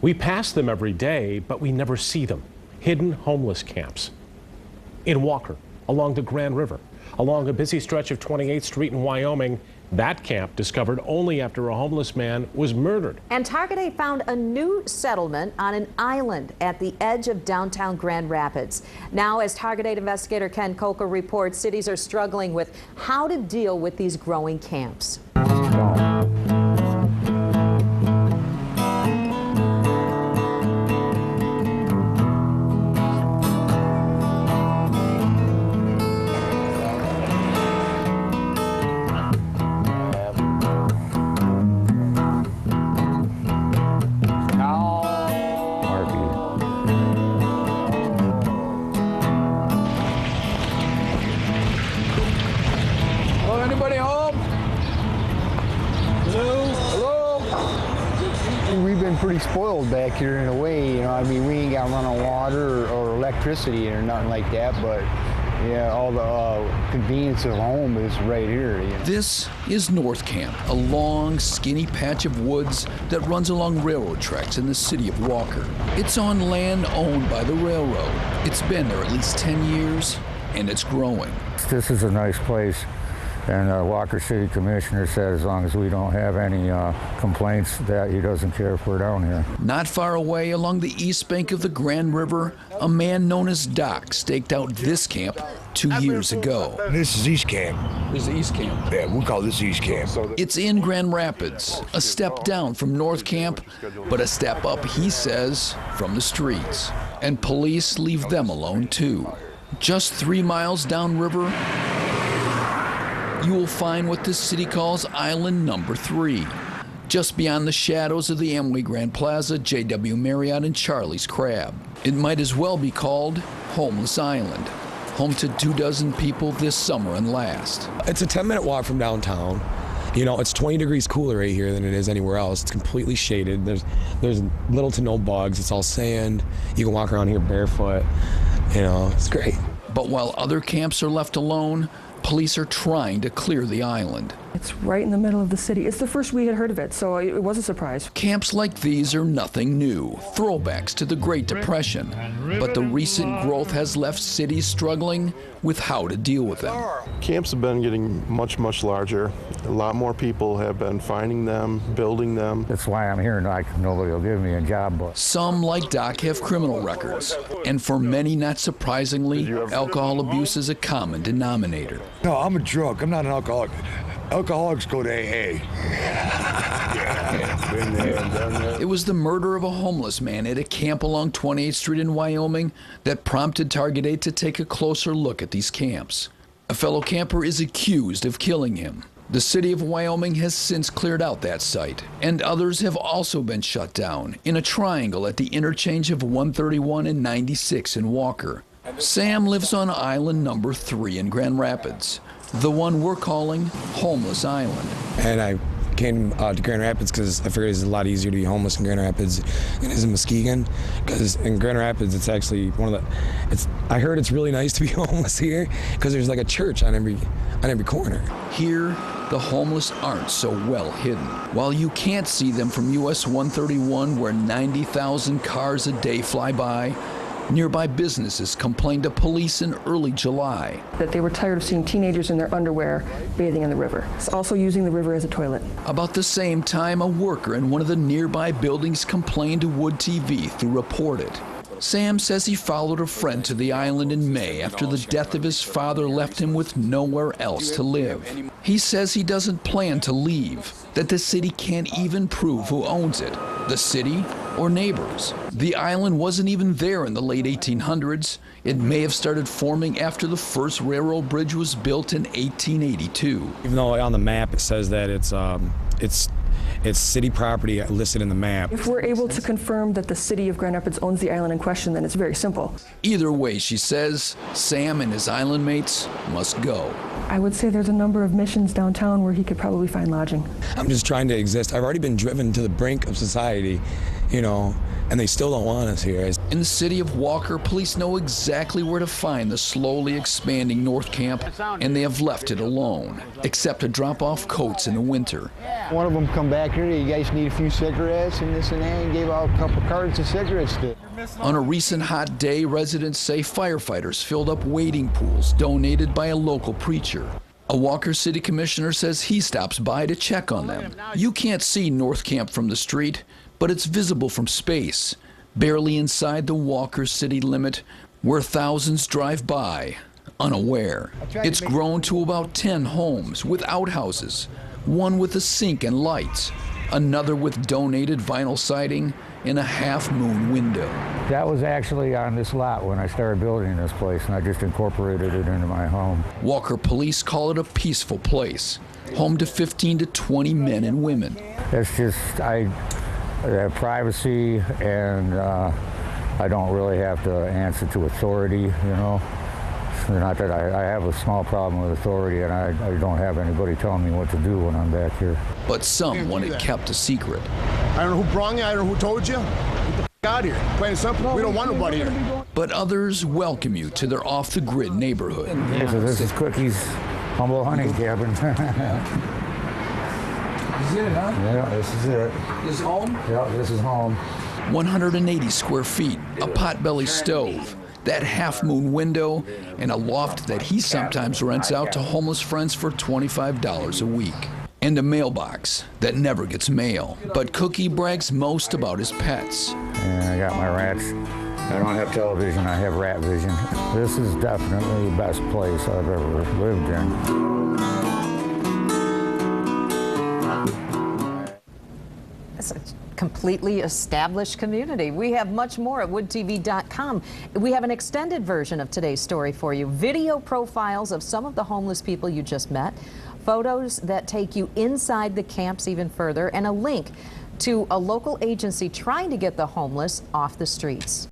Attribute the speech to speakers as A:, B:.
A: We pass them every day, but we never see them. Hidden homeless camps. In Walker, along the Grand River, along a busy stretch of 28th Street in Wyoming, that camp discovered only after a homeless man was murdered.
B: And Target 8 found a new settlement on an island at the edge of downtown Grand Rapids. Now, as Target 8 investigator Ken Coker reports, cities are struggling with how to deal with these growing camps.
C: Anybody home? Hello? Hello?
D: We've been pretty spoiled back here in a way, you know. I mean, we ain't got running water or electricity or nothing like that, but yeah, all the convenience of home is right here. You know?
E: This is North Camp, a long, skinny patch of woods that runs along railroad tracks in the city of Walker. It's on land owned by the railroad. It's been there at least 10 years, and it's growing.
F: This is a nice place. And Walker City Commissioner said as long as we don't have any complaints that he doesn't care if we're down here.
E: Not far away along the east bank of the Grand River, a man known as Doc staked out this camp 2 years ago.
G: This is East Camp.
E: This is East Camp.
G: Yeah, we call this East Camp.
E: It's in Grand Rapids, a step down from North Camp, but a step up, he says, from the streets. And police leave them alone too. Just 3 miles downriver, you will find what this city calls Island Number 3, just beyond the shadows of the Amway Grand Plaza, JW Marriott, and Charlie's Crab. It might as well be called Homeless Island, home to 24 people this summer and last.
H: It's a 10-minute walk from downtown. You know, it's 20 degrees cooler right here than it is anywhere else. It's completely shaded. There's little to no bugs. It's all sand. You can walk around here barefoot. You know, it's great.
E: But while other camps are left alone, police are trying to clear the island.
I: It's right in the middle of the city. It's the first we had heard of it, so it was a surprise.
E: Camps like these are nothing new, throwbacks to the Great Depression. But the recent growth has left cities struggling with how to deal with them.
J: Camps have been getting much, much larger. A lot more people have been finding them, building them.
F: That's why I'm here. Nobody will give me a job. But
E: some, like Doc, have criminal records. And for many, not surprisingly, alcohol abuse is a common denominator.
G: No, I'm a drunk. I'm not an alcoholic. Alcoholics go to AA.
J: Been there and done that.
E: It was the murder of a homeless man at a camp along 28th Street in Wyoming that prompted Target 8 to take a closer look at these camps. A fellow camper is accused of killing him. The city of Wyoming has since cleared out that site, and others have also been shut down in a triangle at the interchange of 131 and 96 in Walker. Sam lives on Island Number 3 in Grand Rapids, the one we're calling Homeless Island.
H: And I came to Grand Rapids because I figured it's a lot easier to be homeless in Grand Rapids than it is in Muskegon. Because in Grand Rapids, it's actually I heard it's really nice to be homeless here because there's like a church on every corner.
E: Here, the homeless aren't so well hidden. While you can't see them from US 131 where 90,000 cars a day fly by, nearby businesses complained to police in early July
I: that they were tired of seeing teenagers in their underwear bathing in the river. It's also using the river as a toilet.
E: About the same time, a worker in one of the nearby buildings complained to Wood TV through Report It. Sam says he followed a friend to the island in May after the death of his father left him with nowhere else to live. He says he doesn't plan to leave, that the city can't even prove who owns it, the city or neighbors. The island wasn't even there in the late 1800s. It may have started forming after the first railroad bridge was built in 1882.
H: Even though on the map it says that it's city property listed in the map.
I: If we're able to confirm that the city of Grand Rapids owns the island in question, then it's very simple.
E: Either way, she says, Sam and his island mates must go.
I: I would say there's a number of missions downtown where he could probably find lodging.
H: I'm just trying to exist. I've already been driven to the brink of society, you know, and they still don't want us here.
E: In the city of Walker, police know exactly where to find the slowly expanding North Camp, and they have left it alone, except to drop off coats in the winter.
D: One of them come back here, you guys need a few cigarettes and this and that, and gave out a couple cartons of cigarettes to.
E: On a recent hot day, residents say firefighters filled up wading pools donated by a local preacher. A Walker City Commissioner says he stops by to check on them. You can't see North Camp from the street, but it's visible from space, barely inside the Walker City limit, where thousands drive by, unaware. It's grown to about 10 homes with outhouses, one with a sink and lights, another with donated vinyl siding, and a half-moon window.
F: That was actually on this lot when I started building this place, and I just incorporated it into my home.
E: Walker police call it a peaceful place, home to 15 to 20 men and women.
F: It's just, I have privacy, and I don't really have to answer to authority, you know. Not that I have a small problem with authority, and I don't have anybody telling me what to do when I'm back here.
E: But some want it kept a secret.
G: I don't know who brought you. I don't know who told you. Get the f out of here. Plain and simple. We don't want nobody here.
E: But others welcome you to their off-the-grid neighborhood.
F: Yeah, so this is Cookie's humble hunting cabin.
C: This is it, huh?
F: Yeah, this is it.
C: This is home?
F: Yeah, this is home.
E: 180 square feet, a potbelly stove, that half-moon window, and a loft that he sometimes rents out to homeless friends for $25 a week. And a mailbox that never gets mail. But Cookie brags most about his pets.
F: And I got my rats. I don't have television, I have rat vision. This is definitely the best place I've ever lived in.
B: It's a completely established community. We have much more at woodtv.com. We have an extended version of today's story for you. Video profiles of some of the homeless people you just met, photos that take you inside the camps even further, and a link to a local agency trying to get the homeless off the streets.